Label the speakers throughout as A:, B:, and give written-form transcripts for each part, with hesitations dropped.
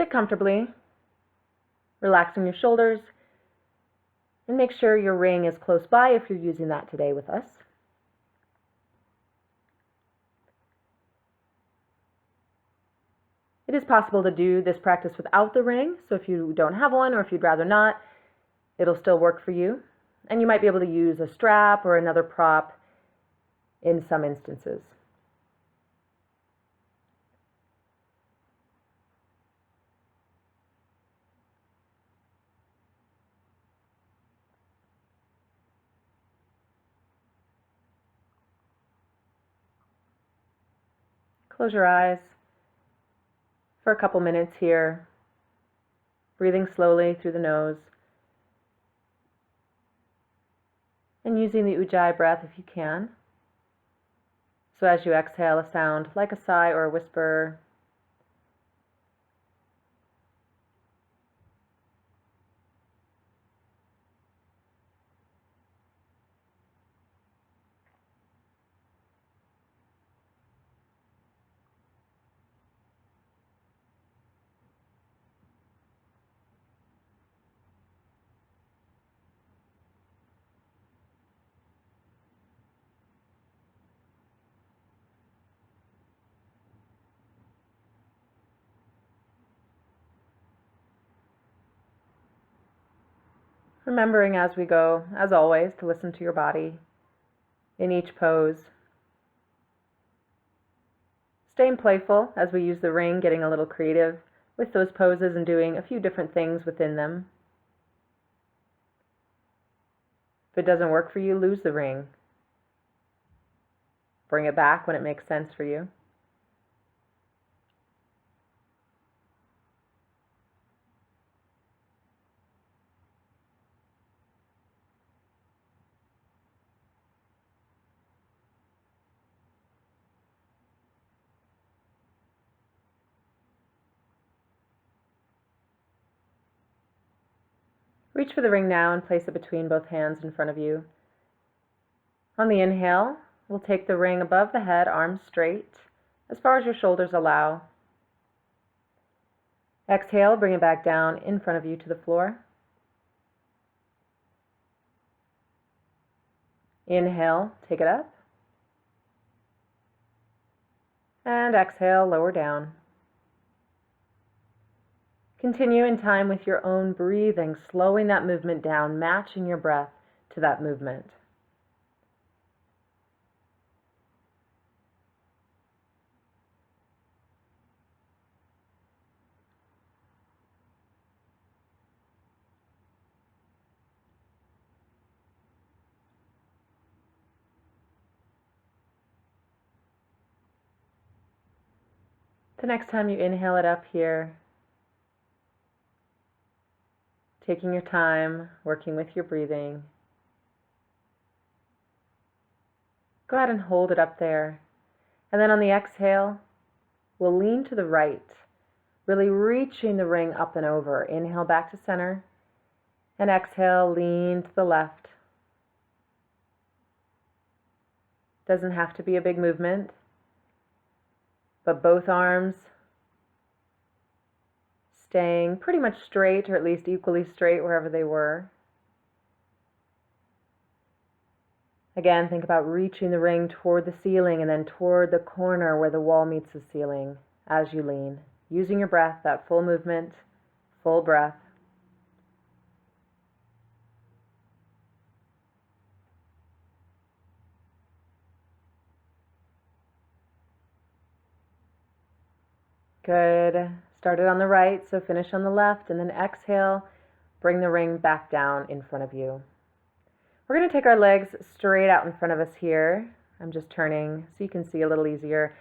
A: Sit comfortably, relaxing your shoulders, and make sure your ring is close by if you're using that today with us. It is possible to do this practice without the ring, so if you don't have one or if you'd rather not, it'll still work for you. And you might be able to use a strap or another prop in some instances. Close your eyes for a couple minutes here, breathing slowly through the nose, and using the Ujjayi breath if you can. So as you exhale, a sound like a sigh or a whisper. Remembering as we go, as always, to listen to your body in each pose. Staying playful as we use the ring, getting a little creative with those poses and doing a few different things within them. If it doesn't work for you, lose the ring. Bring it back when it makes sense for you. Reach for the ring now and place it between both hands in front of you. On the inhale, we'll take the ring above the head, arms straight, as far as your shoulders allow. Exhale, bring it back down in front of you to the floor. Inhale, take it up. And exhale, lower down. Continue in time with your own breathing, slowing that movement down, matching your breath to that movement. The next time you inhale it up here, taking your time, working with your breathing. Go ahead and hold it up there. And then on the exhale, we'll lean to the right, really reaching the ring up and over. Inhale back to center, and exhale, lean to the left. Doesn't have to be a big movement, but both arms staying pretty much straight, or at least equally straight wherever they were. Again, think about reaching the ring toward the ceiling and then toward the corner where the wall meets the ceiling as you lean. Using your breath, that full movement, full breath. Good. Started on the right, so finish on the left, and then exhale, bring the ring back down in front of you. We're going to take our legs straight out in front of us here. I'm just turning so you can see a little easier.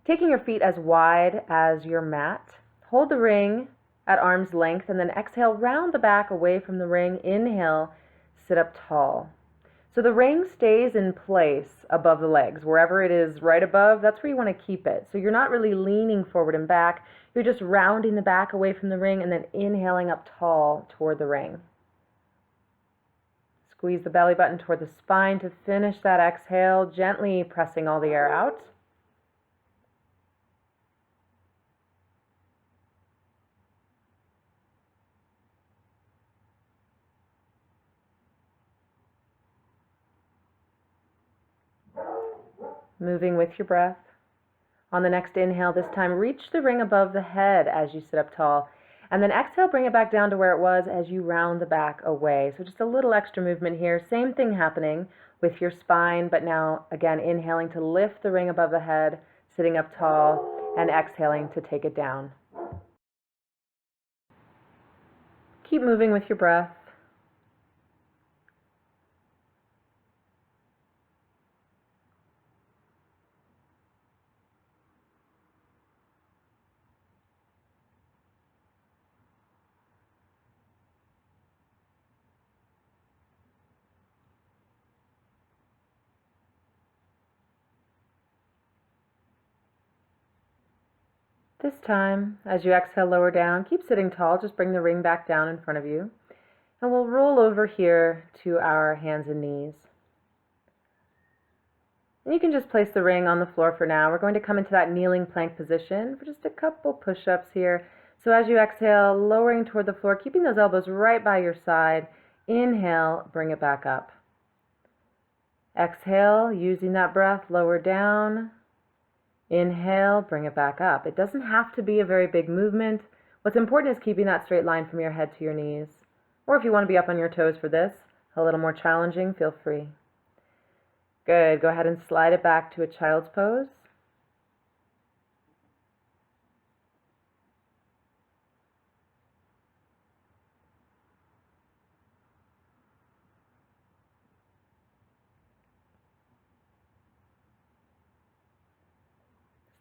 A: Taking your feet as wide as your mat. Hold the ring at arm's length, and then exhale, round the back away from the ring. Inhale, sit up tall. So the ring stays in place above the legs. Wherever it is right above, that's where you want to keep it. So you're not really leaning forward and back. You're just rounding the back away from the ring and then inhaling up tall toward the ring. Squeeze the belly button toward the spine to finish that exhale, gently pressing all the air out. moving with your breath. On the next inhale, this time, reach the ring above the head as you sit up tall. And then exhale, bring it back down to where it was as you round the back away. So just a little extra movement here. Same thing happening with your spine, but now, again, inhaling to lift the ring above the head, sitting up tall, and exhaling to take it down. Keep moving with your breath. This time, as you exhale, lower down, keep sitting tall, just bring the ring back down in front of you. And we'll roll over here to our hands and knees. And you can just place the ring on the floor for now. We're going to come into that kneeling plank position for just a couple push-ups here. So as you exhale, lowering toward the floor, keeping those elbows right by your side. Inhale, bring it back up. Exhale, using that breath, lower down. Inhale, bring it back up. It doesn't have to be a very big movement. What's important is keeping that straight line from your head to your knees. Or if you want to be up on your toes for this, a little more challenging, feel free. Good. Go ahead and slide it back to a child's pose.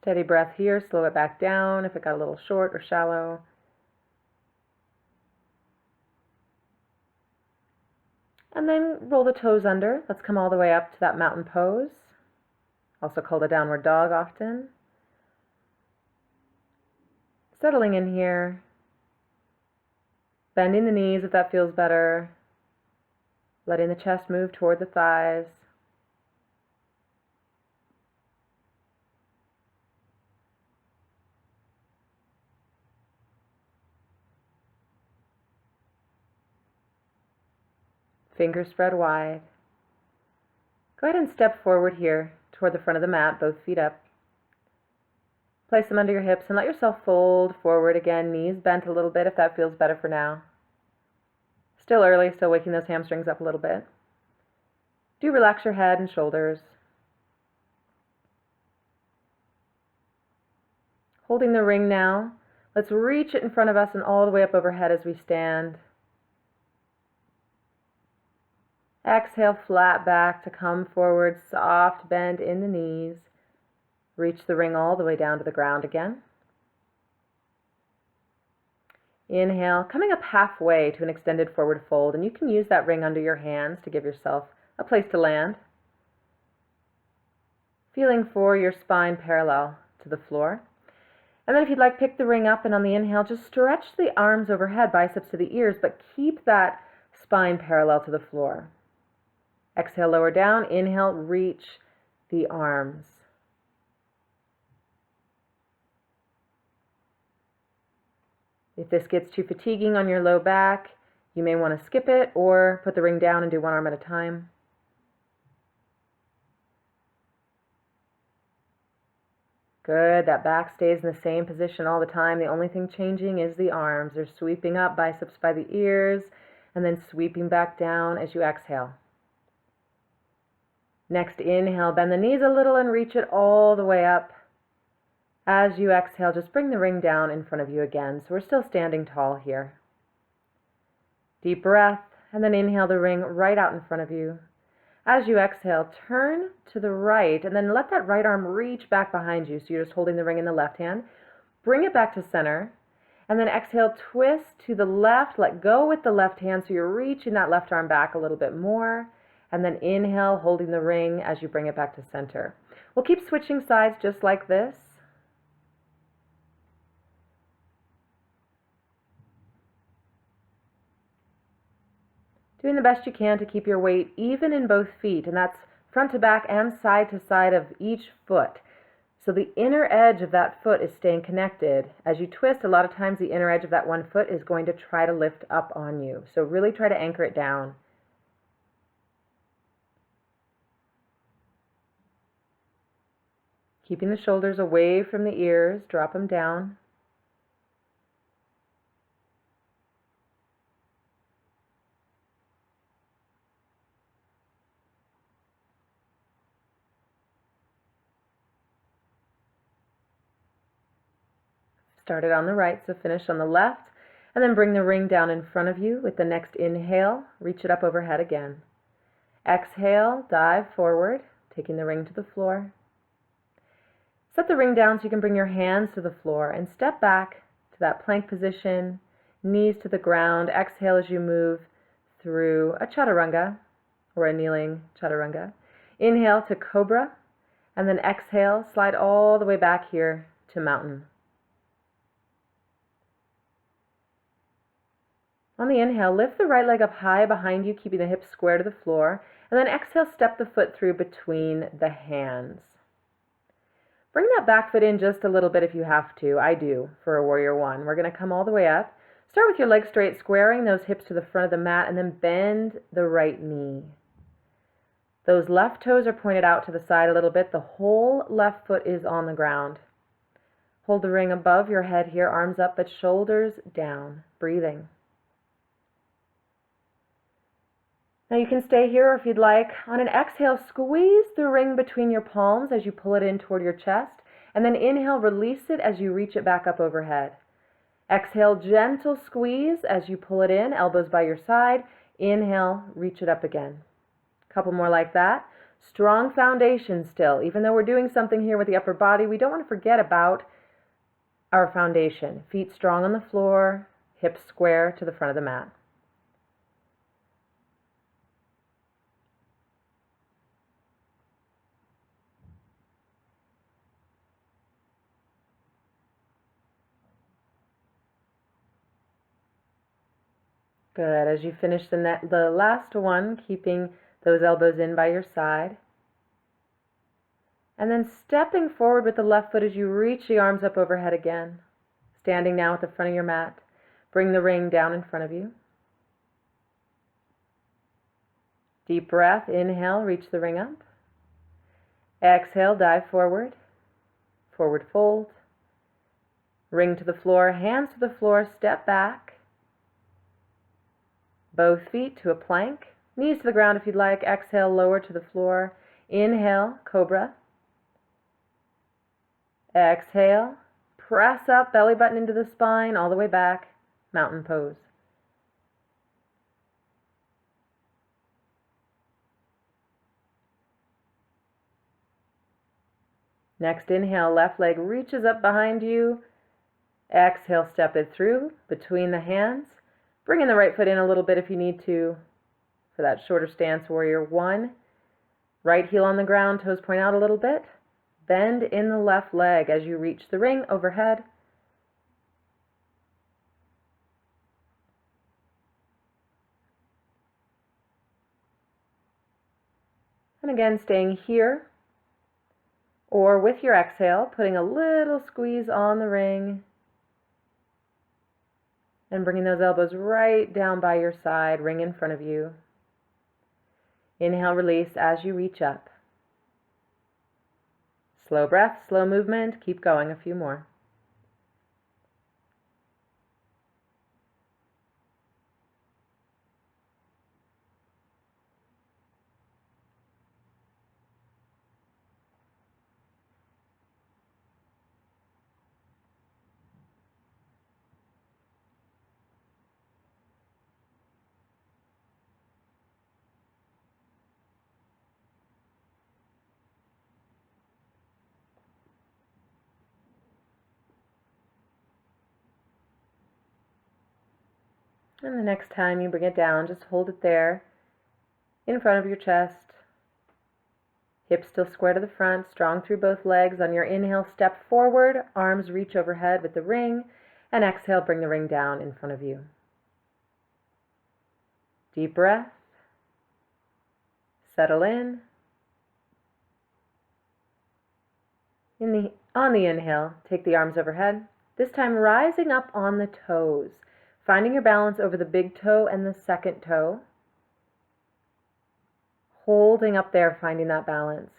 A: Steady breath here, slow it back down if it got a little short or shallow. And then roll the toes under. Let's come all the way up to that mountain pose, also called a downward dog often. Settling in here, bending the knees if that feels better, letting the chest move toward the thighs. Fingers spread wide. Go ahead and step forward here toward the front of the mat, both feet up. Place them under your hips and let yourself fold forward again, knees bent a little bit if that feels better for now. Still early, still waking those hamstrings up a little bit. Do relax your head and shoulders. Holding the ring now, let's reach it in front of us and all the way up overhead as we stand. Exhale, flat back to come forward, soft bend in the knees. Reach the ring all the way down to the ground again. Inhale, coming up halfway to an extended forward fold, and you can use that ring under your hands to give yourself a place to land. Feeling for your spine parallel to the floor. And then if you'd like, pick the ring up, and on the inhale, just stretch the arms overhead, biceps to the ears, but keep that spine parallel to the floor. Exhale, lower down. Inhale, reach the arms. If this gets too fatiguing on your low back, you may want to skip it or put the ring down and do one arm at a time. Good. That back stays in the same position all the time. The only thing changing is the arms. They're sweeping up, biceps by the ears, and then sweeping back down as you exhale. Next inhale, bend the knees a little and reach it all the way up. As you exhale, just bring the ring down in front of you again. So we're still standing tall here. Deep breath, and then inhale the ring right out in front of you. As you exhale, turn to the right, and then let that right arm reach back behind you. So you're just holding the ring in the left hand. Bring it back to center, and then exhale, twist to the left. Let go with the left hand, so you're reaching that left arm back a little bit more. And then inhale, holding the ring as you bring it back to center. We'll keep switching sides just like this. Doing the best you can to keep your weight even in both feet, and that's front to back and side to side of each foot. So the inner edge of that foot is staying connected. As you twist, a lot of times the inner edge of that one foot is going to try to lift up on you. So really try to anchor it down. Keeping the shoulders away from the ears, drop them down. Started on the right, so finish on the left, and then bring the ring down in front of you. With the next inhale, reach it up overhead again. Exhale, dive forward, taking the ring to the floor. Set the ring down so you can bring your hands to the floor and step back to that plank position, knees to the ground. Exhale as you move through a chaturanga or a kneeling chaturanga. Inhale to cobra, and then exhale, slide all the way back here to mountain. On the inhale, lift the right leg up high behind you, keeping the hips square to the floor, and then exhale, step the foot through between the hands. Bring that back foot in just a little bit if you have to. I do for a warrior one. We're going to come all the way up. Start with your legs straight, squaring those hips to the front of the mat, and then bend the right knee. Those left toes are pointed out to the side a little bit. The whole left foot is on the ground. Hold the ring above your head here, arms up, but shoulders down, breathing. Now you can stay here, or if you'd like, on an exhale, squeeze the ring between your palms as you pull it in toward your chest, and then inhale, release it as you reach it back up overhead. Exhale, gentle squeeze as you pull it in, elbows by your side. Inhale, reach it up again. A couple more like that. Strong foundation still. Even though we're doing something here with the upper body, we don't want to forget about our foundation. Feet strong on the floor, hips square to the front of the mat. Good. As you finish the last one, keeping those elbows in by your side. And then stepping forward with the left foot as you reach the arms up overhead again. Standing now at the front of your mat. Bring the ring down in front of you. Deep breath. Inhale, reach the ring up. Exhale, dive forward. Forward fold. Ring to the floor, hands to the floor, step back. Both feet to a plank, knees to the ground if you'd like. Exhale, lower to the floor. Inhale, cobra. Exhale, press up, belly button into the spine, all the way back, mountain pose. Next inhale, left leg reaches up behind you. Exhale, step it through between the hands. Bring the right foot in a little bit if you need to for that shorter stance, warrior one. Right heel on the ground, toes point out a little bit. Bend in the left leg as you reach the ring overhead. And again, staying here, or with your exhale, putting a little squeeze on the ring. And bringing those elbows right down by your side, ring in front of you. Inhale, release as you reach up. Slow breath, slow movement. Keep going, a few more. And the next time you bring it down, just hold it there in front of your chest. Hips still square to the front, strong through both legs. On your inhale, step forward, arms reach overhead with the ring, and exhale, bring the ring down in front of you. Deep breath. Settle in. On the inhale, take the arms overhead, this time rising up on the toes. Finding your balance over the big toe and the second toe. Holding up there, finding that balance.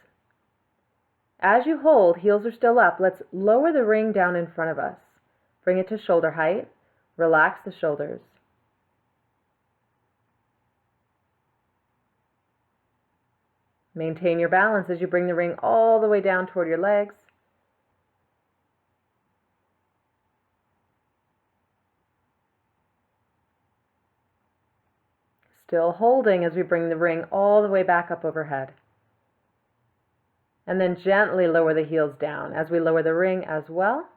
A: As you hold, heels are still up, let's lower the ring down in front of us. Bring it to shoulder height. Relax the shoulders. Maintain your balance as you bring the ring all the way down toward your legs. Still holding as we bring the ring all the way back up overhead. And then gently lower the heels down as we lower the ring as well.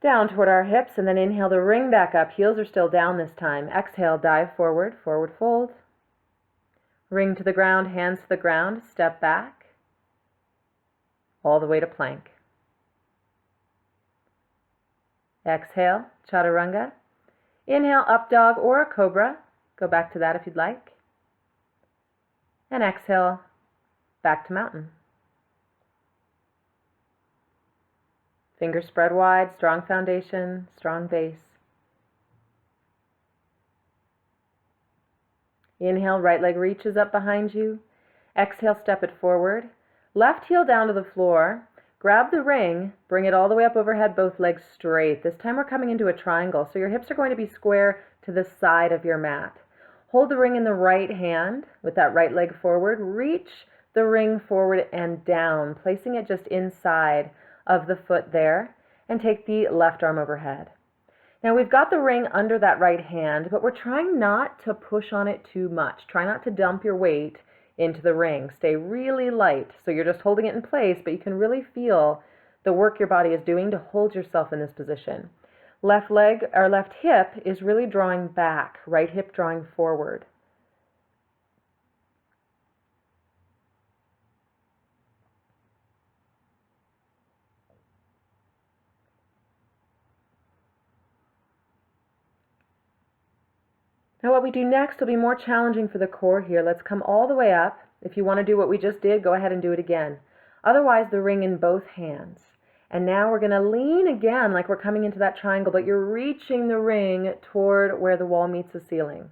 A: Down toward our hips, and then inhale the ring back up. Heels are still down this time. Exhale, dive forward, forward fold. Ring to the ground, hands to the ground, step back, all the way to plank. Exhale, chaturanga. Inhale, up dog or a cobra. Go back to that if you'd like. And exhale, back to mountain. Fingers spread wide, strong foundation, strong base. Inhale, right leg reaches up behind you. Exhale, step it forward. Left heel down to the floor. Grab the ring, bring it all the way up overhead, both legs straight. This time we're coming into a triangle, so your hips are going to be square to the side of your mat. Hold the ring in the right hand with that right leg forward. Reach the ring forward and down, placing it just inside of the foot there, and take the left arm overhead. Now we've got the ring under that right hand, but we're trying not to push on it too much. Try not to dump your weight into the ring. Stay really light, so you're just holding it in place, but you can really feel the work your body is doing to hold yourself in this position. Left leg or left hip is really drawing back, right hip drawing forward. Now what we do next will be more challenging for the core here. Let's come all the way up. If you want to do what we just did, go ahead and do it again. Otherwise, the ring in both hands. And now we're going to lean again like we're coming into that triangle, but you're reaching the ring toward where the wall meets the ceiling.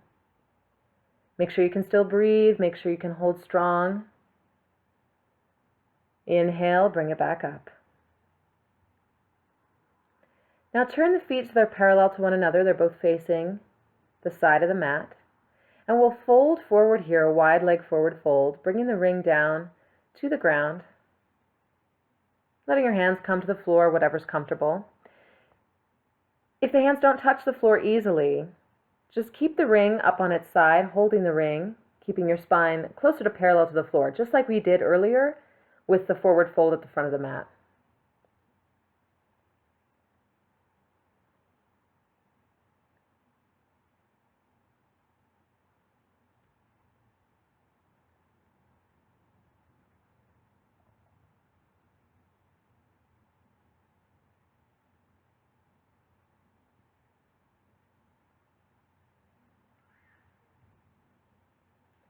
A: Make sure you can still breathe. Make sure you can hold strong. Inhale, bring it back up. Now turn the feet so they're parallel to one another. They're both facing the side of the mat, and we'll fold forward here, a wide leg forward fold, bringing the ring down to the ground, letting your hands come to the floor, whatever's comfortable. If the hands don't touch the floor easily, just keep the ring up on its side, holding the ring, keeping your spine closer to parallel to the floor, just like we did earlier with the forward fold at the front of the mat.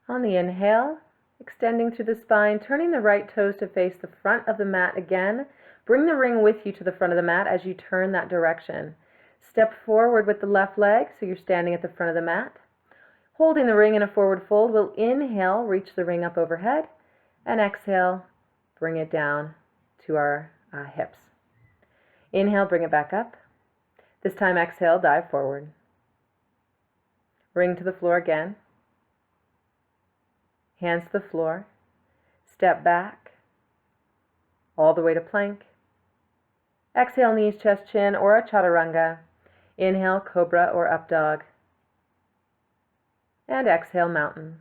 A: On the inhale, extending through the spine, turning the right toes to face the front of the mat again. Bring the ring with you to the front of the mat as you turn that direction. Step forward with the left leg so you're standing at the front of the mat. Holding the ring in a forward fold, we'll inhale, reach the ring up overhead, and exhale, bring it down to our hips. Inhale, bring it back up. This time exhale, dive forward. Ring to the floor again. Hands to the floor, step back, all the way to plank. Exhale, knees, chest, chin, or a chaturanga. Inhale, cobra or up dog. And exhale, mountain.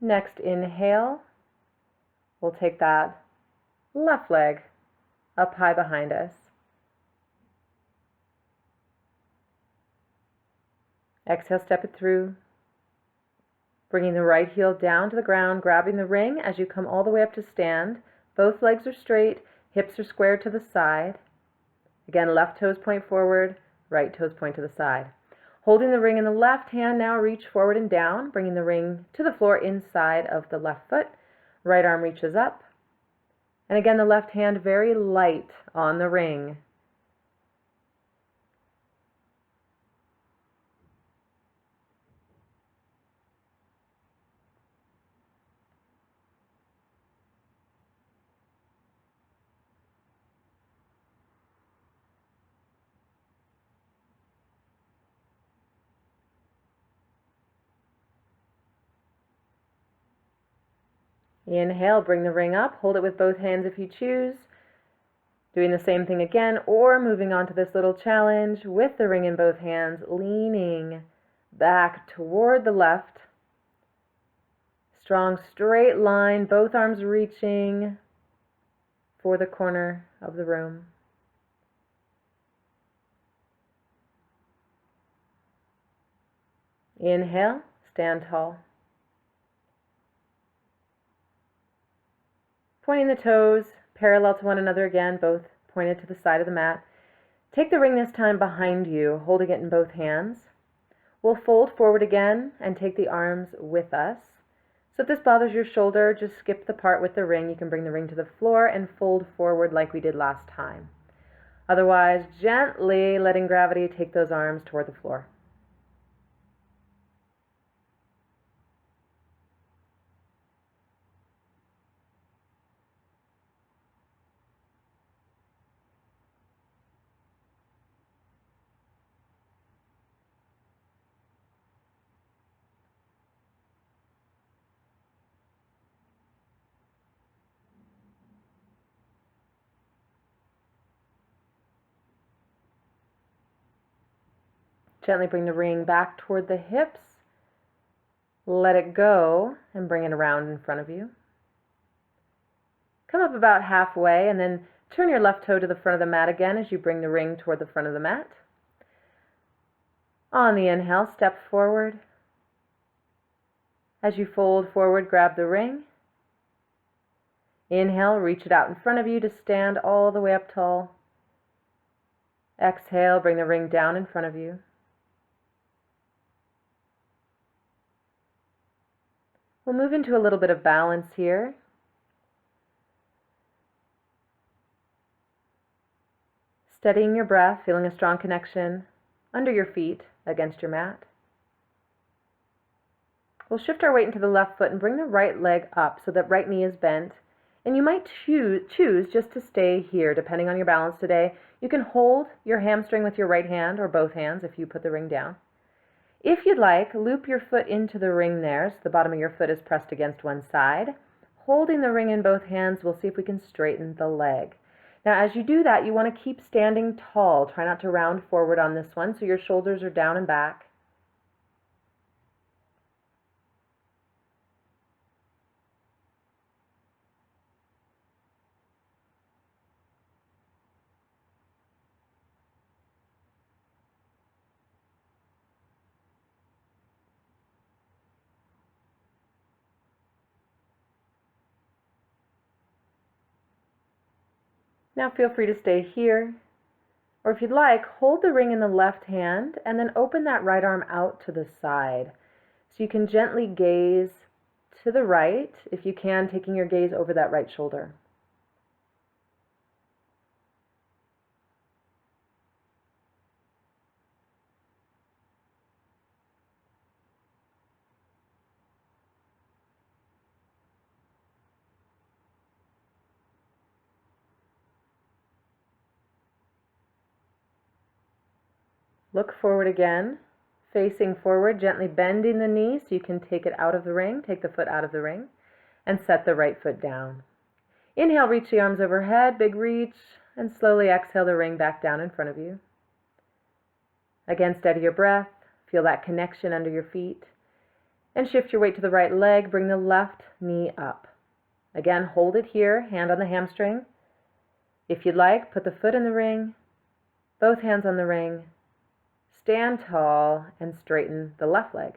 A: Next inhale, we'll take that left leg up high behind us. Exhale, step it through, bringing the right heel down to the ground, grabbing the ring as you come all the way up to stand. Both legs are straight, hips are squared to the side. Again, left toes point forward, right toes point to the side. Holding the ring in the left hand, now reach forward and down, bringing the ring to the floor inside of the left foot. Right arm reaches up. And again, the left hand very light on the ring. Inhale, bring the ring up. Hold it with both hands if you choose. Doing the same thing again, or moving on to this little challenge with the ring in both hands, leaning back toward the left. Strong straight line, both arms reaching for the corner of the room. Inhale, stand tall. Pointing the toes parallel to one another again, both pointed to the side of the mat. Take the ring this time behind you, holding it in both hands. We'll fold forward again and take the arms with us. So if this bothers your shoulder, just skip the part with the ring. You can bring the ring to the floor and fold forward like we did last time. Otherwise, gently letting gravity take those arms toward the floor. Gently bring the ring back toward the hips. Let it go and bring it around in front of you. Come up about halfway and then turn your left toe to the front of the mat again as you bring the ring toward the front of the mat. On the inhale, step forward. As you fold forward, grab the ring. Inhale, reach it out in front of you to stand all the way up tall. Exhale, bring the ring down in front of you. We'll move into a little bit of balance here. Steadying your breath, feeling a strong connection under your feet against your mat. We'll shift our weight into the left foot and bring the right leg up so that right knee is bent. And you might choose just to stay here, depending on your balance today. You can hold your hamstring with your right hand or both hands if you put the ring down. If you'd like, loop your foot into the ring there, so the bottom of your foot is pressed against one side. Holding the ring in both hands, we'll see if we can straighten the leg. Now, as you do that, you want to keep standing tall. Try not to round forward on this one, so your shoulders are down and back. Now feel free to stay here, or if you'd like, hold the ring in the left hand and then open that right arm out to the side. So you can gently gaze to the right, if you can, taking your gaze over that right shoulder. Look forward again, facing forward, gently bending the knee so you can take it out of the ring, take the foot out of the ring, and set the right foot down. Inhale, reach the arms overhead, big reach, and slowly exhale the ring back down in front of you. Again, steady your breath, feel that connection under your feet, and shift your weight to the right leg, bring the left knee up. Again, hold it here, hand on the hamstring. If you'd like, put the foot in the ring, both hands on the ring. Stand tall and straighten the left leg.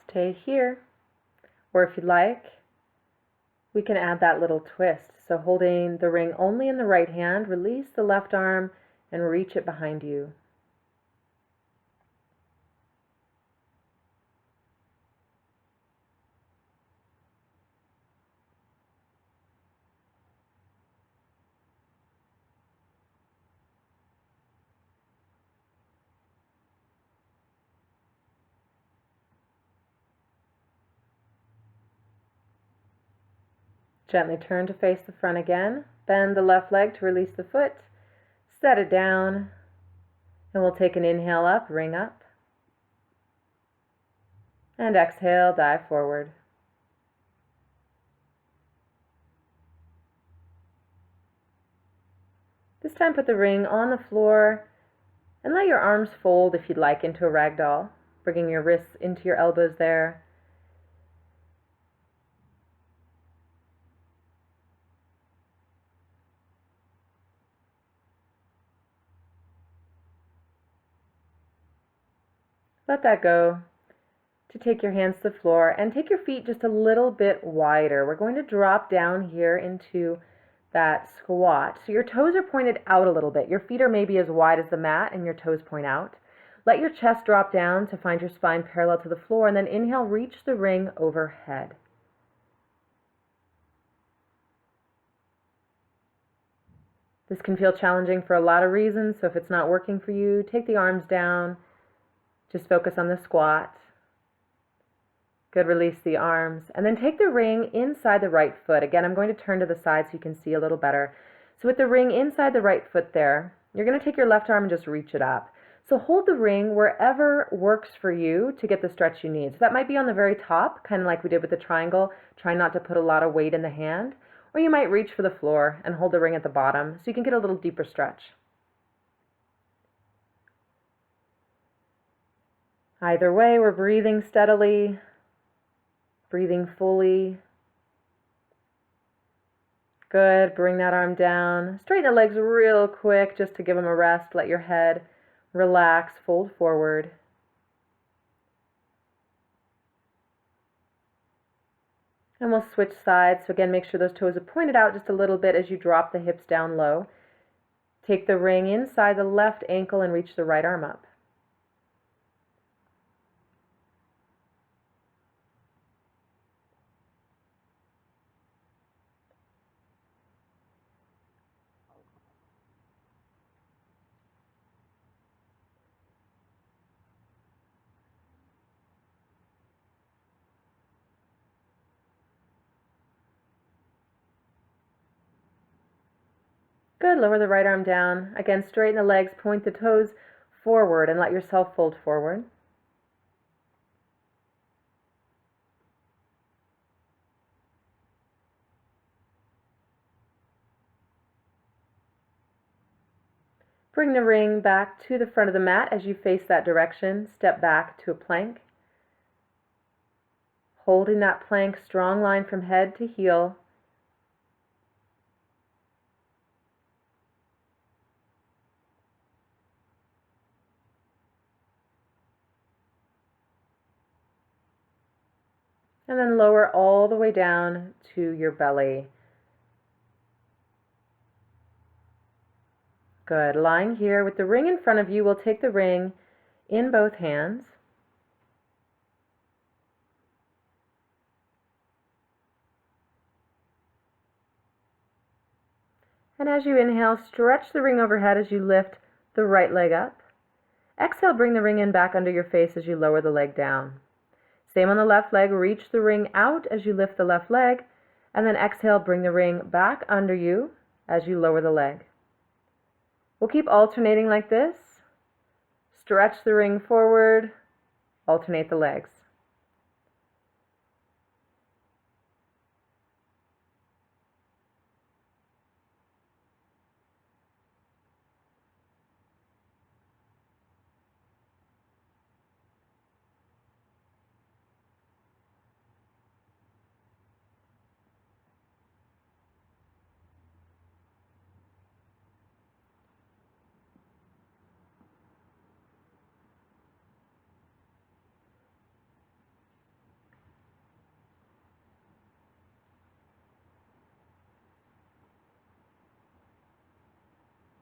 A: Stay here, or if you'd like, we can add that little twist. So holding the ring only in the right hand, release the left arm and reach it behind you. Gently turn to face the front again. Bend the left leg to release the foot. Set it down. And we'll take an inhale up, ring up. And exhale, dive forward. This time put the ring on the floor and let your arms fold if you'd like into a ragdoll, bringing your wrists into your elbows there. Let that go to take your hands to the floor and take your feet just a little bit wider. We're going to drop down here into that squat. So your toes are pointed out a little bit. Your feet are maybe as wide as the mat and your toes point out. Let your chest drop down to find your spine parallel to the floor, and then inhale, reach the ring overhead. This can feel challenging for a lot of reasons, so if it's not working for you, take the arms down. Just focus on the squat. Good, release the arms. And then take the ring inside the right foot. Again, I'm going to turn to the side so you can see a little better. So with the ring inside the right foot there, you're going to take your left arm and just reach it up. So hold the ring wherever works for you to get the stretch you need. So that might be on the very top, kind of like we did with the triangle. Try not to put a lot of weight in the hand. Or you might reach for the floor and hold the ring at the bottom so you can get a little deeper stretch. Either way, we're breathing steadily, breathing fully. Good, bring that arm down. Straighten the legs real quick just to give them a rest. Let your head relax, fold forward. And we'll switch sides. So again, make sure those toes are pointed out just a little bit as you drop the hips down low. Take the ring inside the left ankle and reach the right arm up. Good, lower the right arm down. Again, straighten the legs, point the toes forward and let yourself fold forward. Bring the ring back to the front of the mat as you face that direction. Step back to a plank. Holding that plank, strong line from head to heel. And then lower all the way down to your belly. Good. Lying here with the ring in front of you, we'll take the ring in both hands. And as you inhale, stretch the ring overhead as you lift the right leg up. Exhale, bring the ring in back under your face as you lower the leg down. Same on the left leg, reach the ring out as you lift the left leg, and then exhale, bring the ring back under you as you lower the leg. We'll keep alternating like this. Stretch the ring forward, alternate the legs.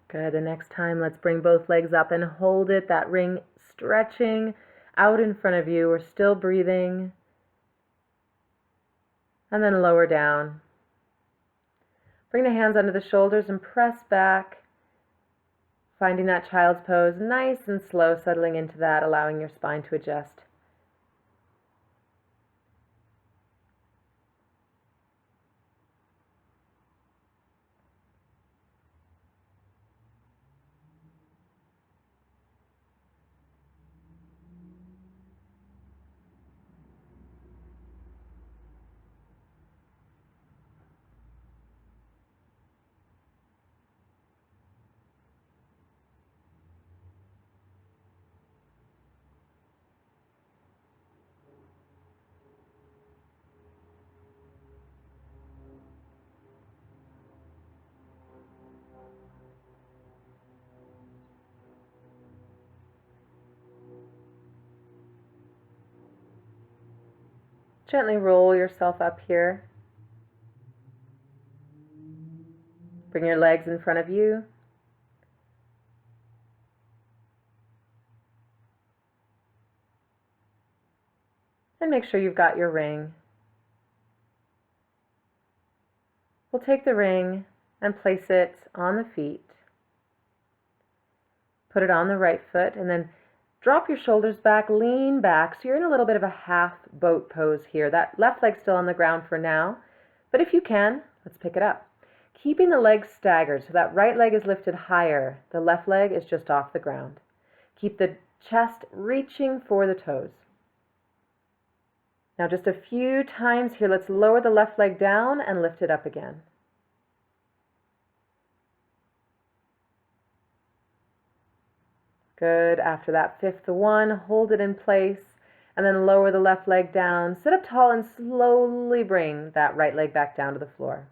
A: Good. The next time, let's bring both legs up and hold it. That ring stretching out in front of you. We're still breathing. And then lower down. Bring the hands under the shoulders and press back. Finding that child's pose, nice and slow, settling into that, allowing your spine to adjust. Gently roll yourself up here. Bring your legs in front of you. And make sure you've got your ring. We'll take the ring and place it on the feet. Put it on the right foot and then drop your shoulders back, lean back. So you're in a little bit of a half boat pose here. That left leg's still on the ground for now, but if you can, let's pick it up. Keeping the legs staggered so that right leg is lifted higher. The left leg is just off the ground. Keep the chest reaching for the toes. Now just a few times here, let's lower the left leg down and lift it up again. Good. After that fifth one, hold it in place and then lower the left leg down. Sit up tall and slowly bring that right leg back down to the floor.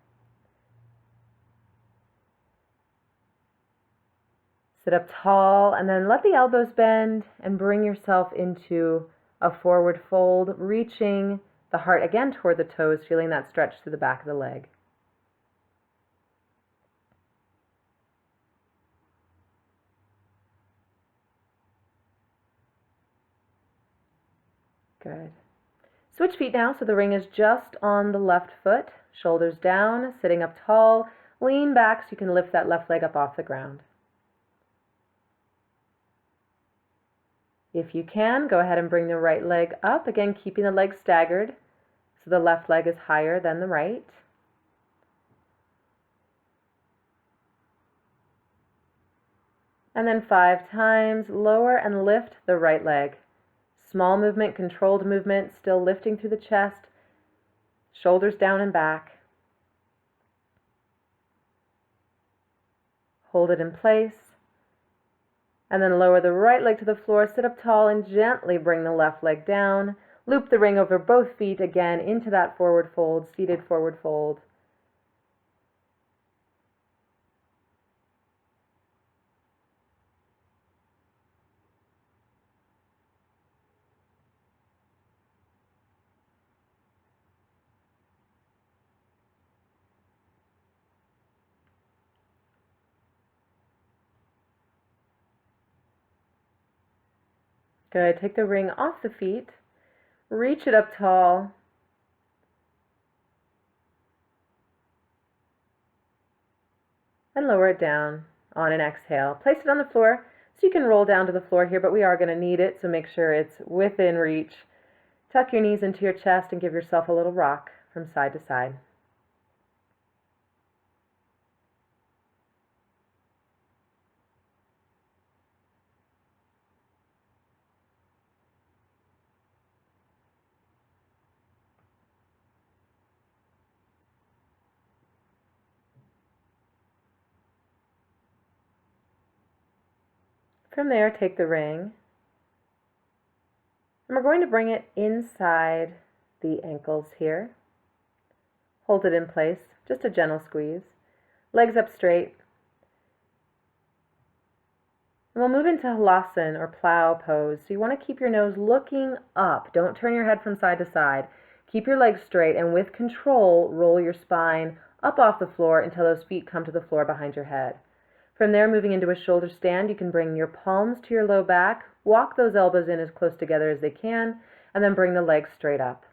A: Sit up tall and then let the elbows bend and bring yourself into a forward fold, reaching the heart again toward the toes, feeling that stretch through the back of the leg. Good. Switch feet now so the ring is just on the left foot, shoulders down, sitting up tall, lean back so you can lift that left leg up off the ground. If you can, go ahead and bring the right leg up, again keeping the leg staggered so the left leg is higher than the right. And then 5 times, lower and lift the right leg. Small movement, controlled movement, still lifting through the chest, shoulders down and back. Hold it in place. And then lower the right leg to the floor, sit up tall and gently bring the left leg down. Loop the ring over both feet again into that forward fold, seated forward fold. Good. Take the ring off the feet, reach it up tall, and lower it down on an exhale. Place it on the floor so you can roll down to the floor here, but we are going to need it, so make sure it's within reach. Tuck your knees into your chest and give yourself a little rock from side to side. From there, take the ring, and we're going to bring it inside the ankles here. Hold it in place, just a gentle squeeze. Legs up straight. And we'll move into Halasana or Plough Pose. So you want to keep your nose looking up. Don't turn your head from side to side. Keep your legs straight and with control, roll your spine up off the floor until those feet come to the floor behind your head. From there, moving into a shoulder stand, you can bring your palms to your low back, walk those elbows in as close together as they can, and then bring the legs straight up.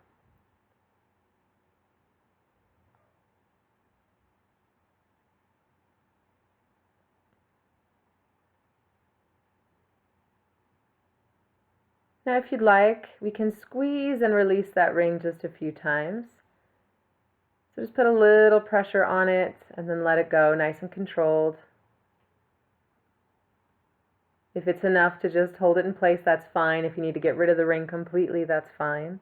A: Now, if you'd like, we can squeeze and release that ring just a few times. So just put a little pressure on it and then let it go, nice and controlled. If it's enough to just hold it in place, that's fine. If you need to get rid of the ring completely, that's fine.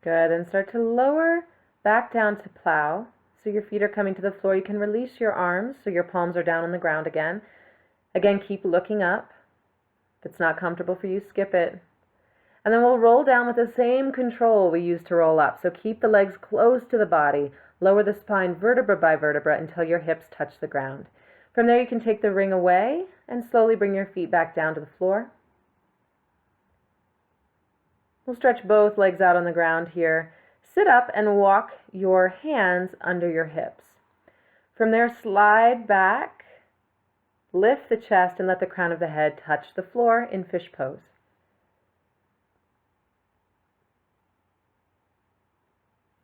A: Good, and start to lower back down to plow. So your feet are coming to the floor. You can release your arms so your palms are down on the ground again. Again, keep looking up. If it's not comfortable for you, skip it. And then we'll roll down with the same control we used to roll up. So keep the legs close to the body. Lower the spine vertebra by vertebra until your hips touch the ground. From there, you can take the ring away and slowly bring your feet back down to the floor. We'll stretch both legs out on the ground here. Sit up and walk your hands under your hips. From there, slide back, lift the chest, and let the crown of the head touch the floor in fish pose.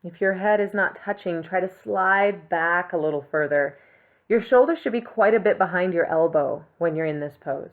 A: If your head is not touching, try to slide back a little further. Your shoulders should be quite a bit behind your elbow when you're in this pose.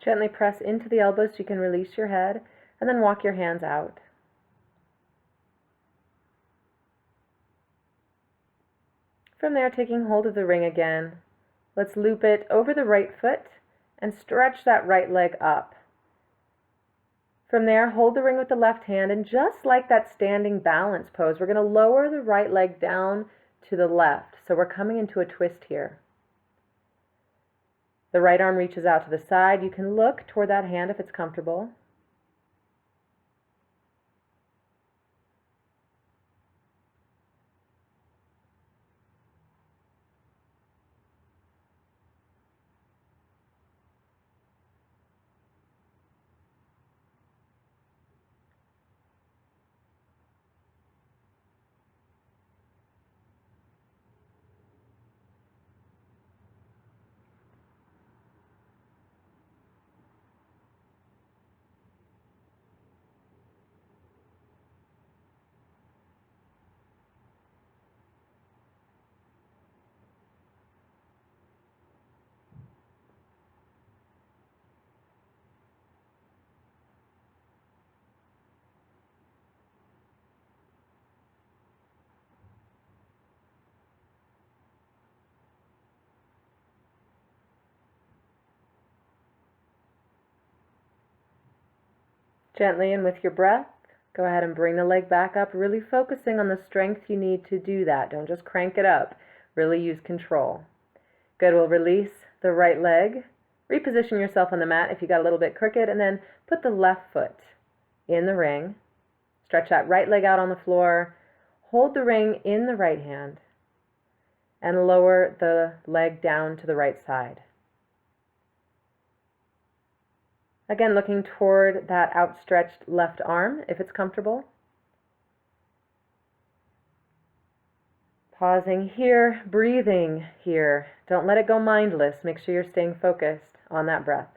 A: Gently press into the elbows so you can release your head, and then walk your hands out. From there, taking hold of the ring again, let's loop it over the right foot and stretch that right leg up. From there, hold the ring with the left hand, and just like that standing balance pose, we're going to lower the right leg down to the left. So we're coming into a twist here. The right arm reaches out to the side. You can look toward that hand if it's comfortable. Gently and with your breath, go ahead and bring the leg back up, really focusing on the strength you need to do that. Don't just crank it up. Really use control. Good. We'll release the right leg. Reposition yourself on the mat if you got a little bit crooked, and then put the left foot in the ring. Stretch that right leg out on the floor. Hold the ring in the right hand and lower the leg down to the right side. Again, looking toward that outstretched left arm, if it's comfortable. Pausing here, breathing here. Don't let it go mindless. Make sure you're staying focused on that breath.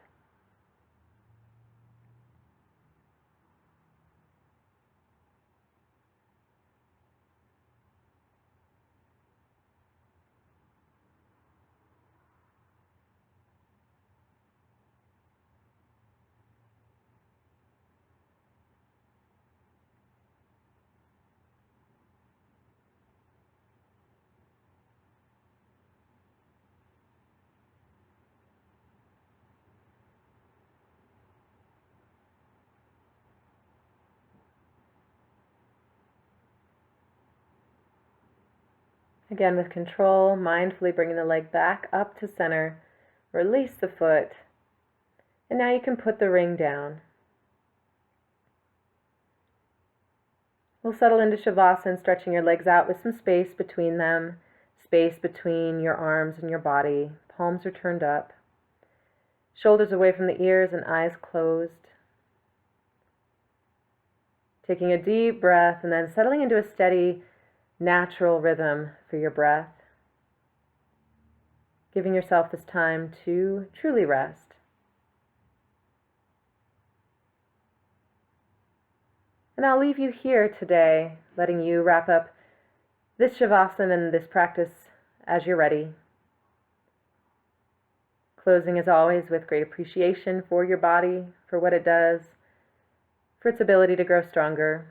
A: Again, with control, mindfully bringing the leg back up to center. Release the foot. And now you can put the ring down. We'll settle into Shavasana, stretching your legs out with some space between them, space between your arms and your body. Palms are turned up. Shoulders away from the ears and eyes closed. Taking a deep breath and then settling into a steady, natural rhythm for your breath. Giving yourself this time to truly rest. And I'll leave you here today, letting you wrap up this Shavasana and this practice as you're ready. closing as always with great appreciation for your body, for what it does, for its ability to grow stronger.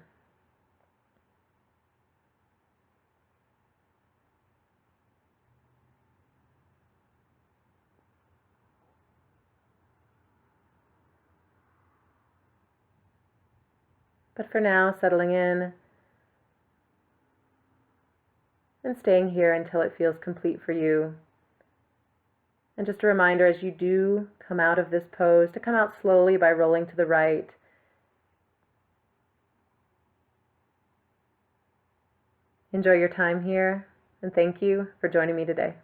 A: But for now, settling in and staying here until it feels complete for you. And just a reminder, as you do come out of this pose, to come out slowly by rolling to the right. Enjoy your time here, and thank you for joining me today.